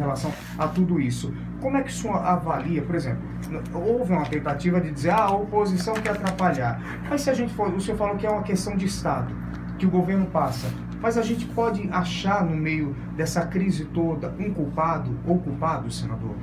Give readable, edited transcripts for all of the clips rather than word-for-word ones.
relação a tudo isso. Como é que o senhor avalia, por exemplo, houve uma tentativa de dizer a oposição quer atrapalhar, mas se a gente for, o senhor falou que é uma questão de Estado, que o governo passa, mas a gente pode achar no meio dessa crise toda um culpado ou culpados, senador?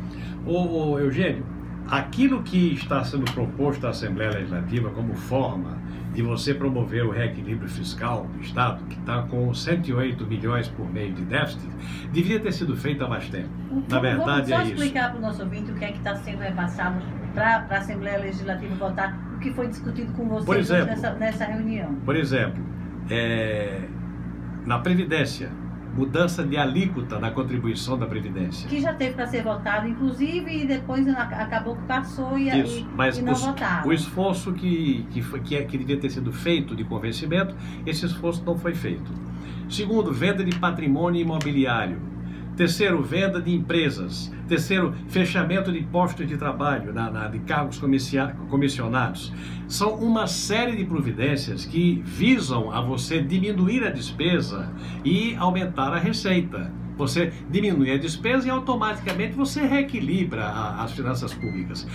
Ô Eugênio, aquilo que está sendo proposto à Assembleia Legislativa como forma de você promover o reequilíbrio fiscal do Estado, que está com 108 bilhões por mês de déficit, deveria ter sido feito há mais tempo. Na verdade, vamos só é isso. explicar para o nosso ouvinte o que é que está sendo repassado para a Assembleia Legislativa votar, o que foi discutido com vocês nessa reunião. Por exemplo, na Previdência, mudança de alíquota na contribuição da Previdência. Que já teve para ser votado, inclusive, e depois acabou que passou e não votaram. O esforço que devia ter sido feito de convencimento, esse esforço não foi feito. Segundo, venda de patrimônio imobiliário. Terceiro, venda de empresas. Terceiro, fechamento de postos de trabalho, de cargos comissionados. São uma série de providências que visam a você diminuir a despesa e aumentar a receita. Você diminui a despesa e automaticamente você reequilibra as finanças públicas.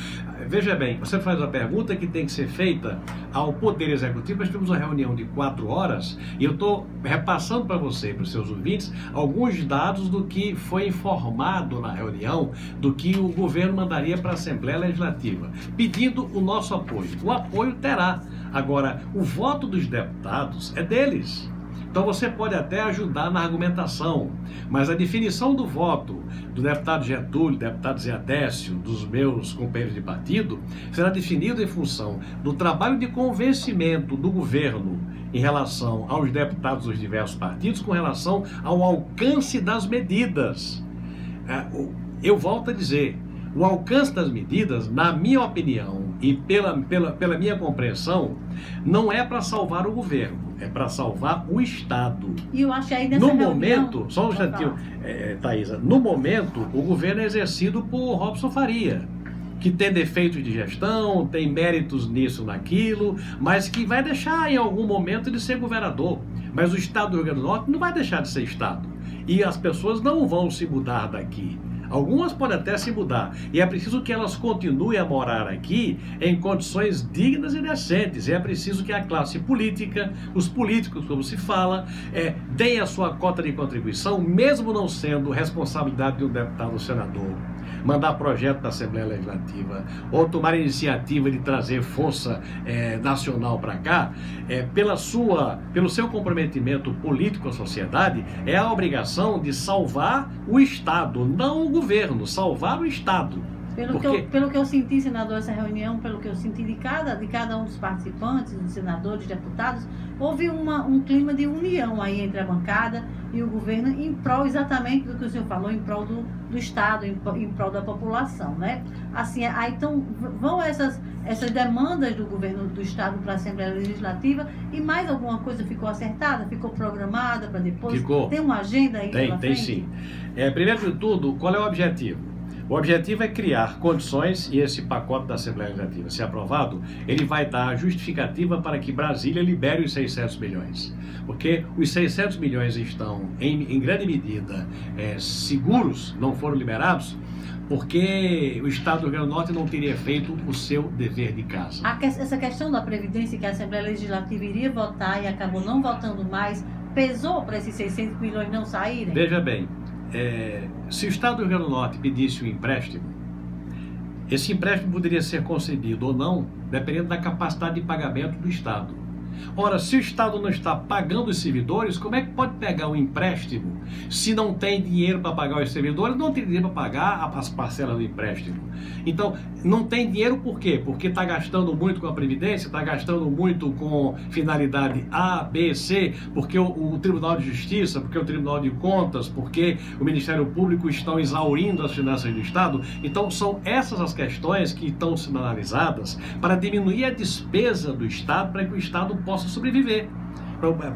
Veja bem, você faz uma pergunta que tem que ser feita ao Poder Executivo. Nós tivemos uma reunião de 4 horas e eu estou repassando para você e para os seus ouvintes alguns dados do que foi informado na reunião, do que o governo mandaria para a Assembleia Legislativa, pedindo o nosso apoio. O apoio terá. Agora, o voto dos deputados é deles. Então você pode até ajudar na argumentação, mas a definição do voto do deputado Getúlio, deputado Zé Adécio, dos meus companheiros de partido, será definido em função do trabalho de convencimento do governo em relação aos deputados dos diversos partidos, com relação ao alcance das medidas. Eu volto a dizer, o alcance das medidas, na minha opinião e pela minha compreensão, não é para salvar o governo, é para salvar o Estado. E eu acho que aí nessa no momento, só um instantinho, Thaisa, no momento o governo é exercido por Robson Faria, que tem defeitos de gestão, tem méritos nisso, naquilo, mas que vai deixar em algum momento de ser governador. Mas o Estado do Rio Grande do Norte não vai deixar de ser Estado. E as pessoas não vão se mudar daqui. Algumas podem até se mudar, e é preciso que elas continuem a morar aqui em condições dignas e decentes. É preciso que a classe política, os políticos, como se fala, deem a sua cota de contribuição, mesmo não sendo responsabilidade de um deputado ou senador, mandar projeto da Assembleia Legislativa, ou tomar a iniciativa de trazer força nacional para cá, pelo seu comprometimento político à sociedade, é a obrigação de salvar o Estado, não o governo, salvar o Estado. Pelo que eu senti, senador, essa reunião, pelo que eu senti de cada um dos participantes, dos senadores, deputados, houve um clima de união aí entre a bancada e o governo em prol exatamente do que o senhor falou, em prol do Estado, em prol da população, né? Assim, aí então vão essas demandas do governo do Estado para a Assembleia Legislativa, e mais alguma coisa ficou acertada, ficou programada para depois? Ficou. Tem uma agenda aí pela frente? Tem sim. Primeiro de tudo, qual é o objetivo? O objetivo é criar condições, e esse pacote da Assembleia Legislativa, se aprovado, ele vai dar justificativa para que Brasília libere os 600 milhões. Porque os 600 milhões estão, em grande medida, seguros, não foram liberados, porque o Estado do Rio Grande do Norte não teria feito o seu dever de casa. Essa questão da Previdência que a Assembleia Legislativa iria votar e acabou não votando mais, pesou para esses 600 milhões não saírem? Veja bem, se o Estado do Rio Grande do Norte pedisse um empréstimo, esse empréstimo poderia ser concedido ou não, dependendo da capacidade de pagamento do Estado. Ora, se o Estado não está pagando os servidores, como é que pode pegar um empréstimo se não tem dinheiro para pagar os servidores? Não tem dinheiro para pagar as parcelas do empréstimo. Então, não tem dinheiro por quê? Porque está gastando muito com a Previdência, está gastando muito com finalidade A, B, C, porque o Tribunal de Justiça, porque o Tribunal de Contas, porque o Ministério Público estão exaurindo as finanças do Estado. Então, são essas as questões que estão sendo analisadas para diminuir a despesa do Estado, para que o Estado possa sobreviver.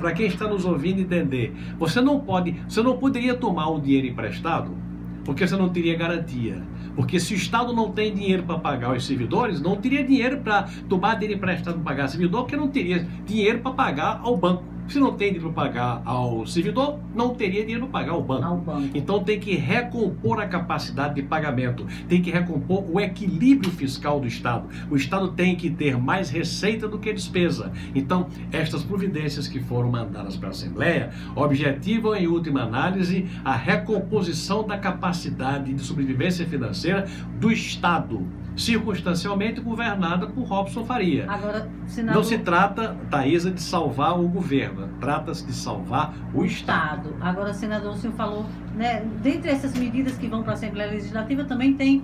Para quem está nos ouvindo entender, você não poderia tomar um dinheiro emprestado, porque você não teria garantia. Porque se o Estado não tem dinheiro para pagar os servidores, não teria dinheiro para tomar dinheiro emprestado para pagar servidor, porque não teria dinheiro para pagar ao banco. Se não tem dinheiro para pagar ao servidor, não teria dinheiro para pagar ao banco. Então tem que recompor a capacidade de pagamento, tem que recompor o equilíbrio fiscal do Estado. O Estado tem que ter mais receita do que despesa. Então, estas providências que foram mandadas para a Assembleia objetivam, em última análise, a recomposição da capacidade de sobrevivência financeira do Estado, circunstancialmente governada por Robson Faria. Agora, senador... Não se trata, Thaisa, de salvar o governo, trata-se de salvar o Estado. Agora, senador, o senhor falou, né, dentre essas medidas que vão para a Assembleia Legislativa também tem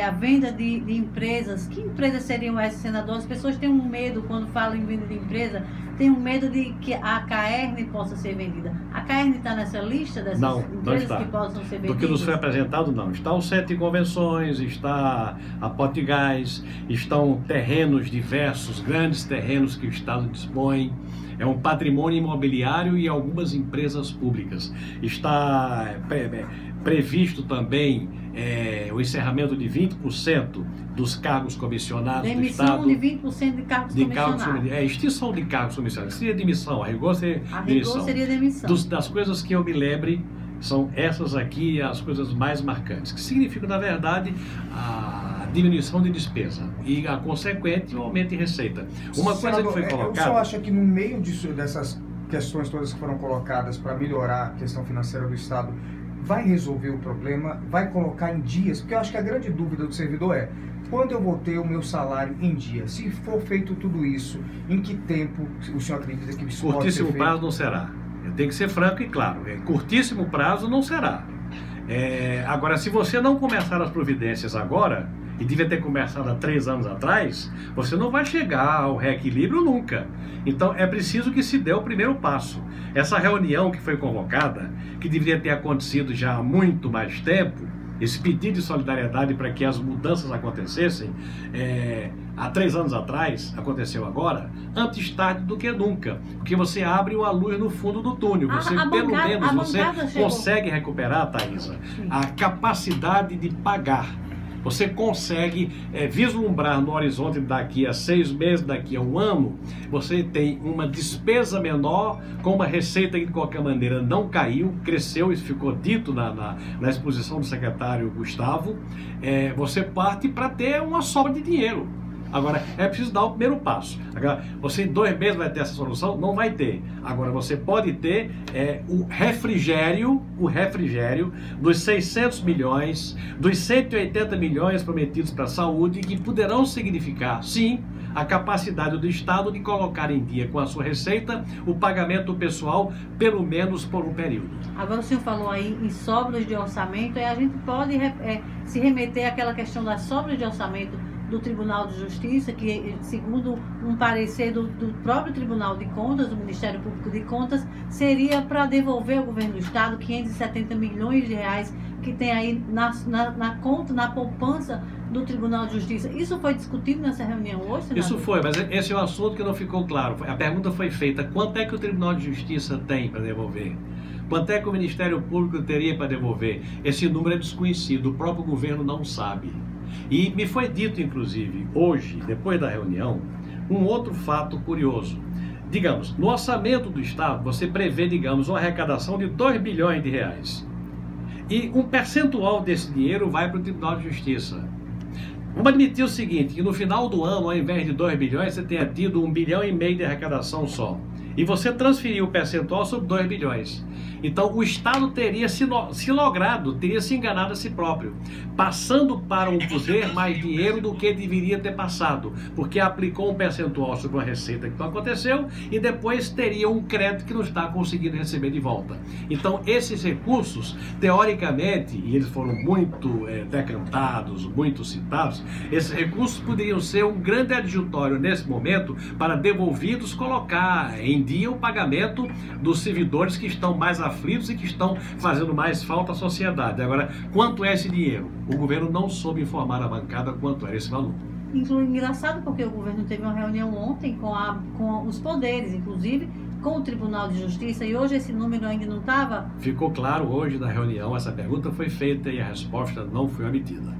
a venda de empresas. Que empresas seriam essas, senador? As pessoas têm um medo quando falam em venda de empresa, tem um medo de que a Caerne possa ser vendida. A Caerne está nessa lista dessas empresas que possam ser vendidas? Do que nos foi apresentado, não. Está o 7 Convenções, está a Potigás, estão terrenos diversos, grandes terrenos que o Estado dispõe, é um patrimônio imobiliário e algumas empresas públicas. Está previsto também o encerramento de 20% dos cargos comissionados do Estado. Demissão de 20% de cargos comissionados. Extinção de cargos comissionados. Seria demissão, a rigor seria demissão. Seria demissão. Das coisas que eu me lembre, são essas aqui as coisas mais marcantes, que significam, na verdade, a diminuição de despesa e a consequente aumento de receita. Uma coisa que foi colocada... Eu só acho que no meio dessas questões todas que foram colocadas para melhorar a questão financeira do Estado, vai resolver o problema, vai colocar em dias, porque eu acho que a grande dúvida do servidor é: quando eu vou ter o meu salário em dia? Se for feito tudo isso, em que tempo o senhor acredita que isso pode ser feito? Curtíssimo prazo não será. Tem que ser franco e claro. Curtíssimo prazo não será. Agora, se você não começar as providências agora, e devia ter começado há 3 anos atrás, você não vai chegar ao reequilíbrio nunca. Então é preciso que se dê o primeiro passo. Essa reunião que foi convocada, que deveria ter acontecido já há muito mais tempo, esse pedido de solidariedade para que as mudanças acontecessem, há 3 anos atrás, aconteceu agora, antes tarde do que nunca, porque você abre uma luz no fundo do túnel, você pelo menos você consegue recuperar, Thaisa, a capacidade de pagar. Você consegue vislumbrar no horizonte daqui a 6 meses, daqui a 1 ano, você tem uma despesa menor com uma receita que de qualquer maneira não caiu, cresceu, isso ficou dito na exposição do secretário Gustavo. Você parte para ter uma sobra de dinheiro. Agora, é preciso dar o primeiro passo. Agora, você em 2 meses vai ter essa solução? Não vai ter. Agora, você pode ter o refrigério dos 600 milhões, dos 180 milhões prometidos para a saúde, que poderão significar, sim, a capacidade do Estado de colocar em dia com a sua receita o pagamento pessoal, pelo menos por um período. Agora o senhor falou aí em sobras de orçamento, e a gente pode se remeter àquela questão das sobras de orçamento do Tribunal de Justiça, que segundo um parecer do próprio Tribunal de Contas, do Ministério Público de Contas, seria para devolver ao governo do Estado 570 milhões de reais que tem aí na conta, na poupança do Tribunal de Justiça. Isso foi discutido nessa reunião hoje, senador? Isso foi, mas esse é um assunto que não ficou claro. A pergunta foi feita: quanto é que o Tribunal de Justiça tem para devolver? Quanto é que o Ministério Público teria para devolver? Esse número é desconhecido, o próprio governo não sabe. E me foi dito, inclusive, hoje, depois da reunião, um outro fato curioso. Digamos, no orçamento do Estado, você prevê, digamos, uma arrecadação de 2 bilhões de reais. E um percentual desse dinheiro vai para o Tribunal de Justiça. Vamos admitir o seguinte, que no final do ano, ao invés de 2 bilhões, você tenha tido 1,5 bilhão de arrecadação só. E você transferiu o percentual sobre 2 bilhões. Então o Estado teria se logrado, teria se enganado a si próprio, passando para um poder mais dinheiro do que deveria ter passado, porque aplicou um percentual sobre uma receita que não aconteceu e depois teria um crédito que não está conseguindo receber de volta. Então esses recursos, teoricamente, e eles foram muito decantados, muito citados, esses recursos poderiam ser um grande adjutório nesse momento para devolvidos colocar em dia o pagamento dos servidores que estão mais aflitos e que estão fazendo mais falta à sociedade. Agora, quanto é esse dinheiro? O governo não soube informar a bancada quanto era esse valor. Engraçado, porque o governo teve uma reunião ontem com os poderes, inclusive com o Tribunal de Justiça, e hoje esse número ainda não estava... Ficou claro hoje na reunião, essa pergunta foi feita e a resposta não foi obtida.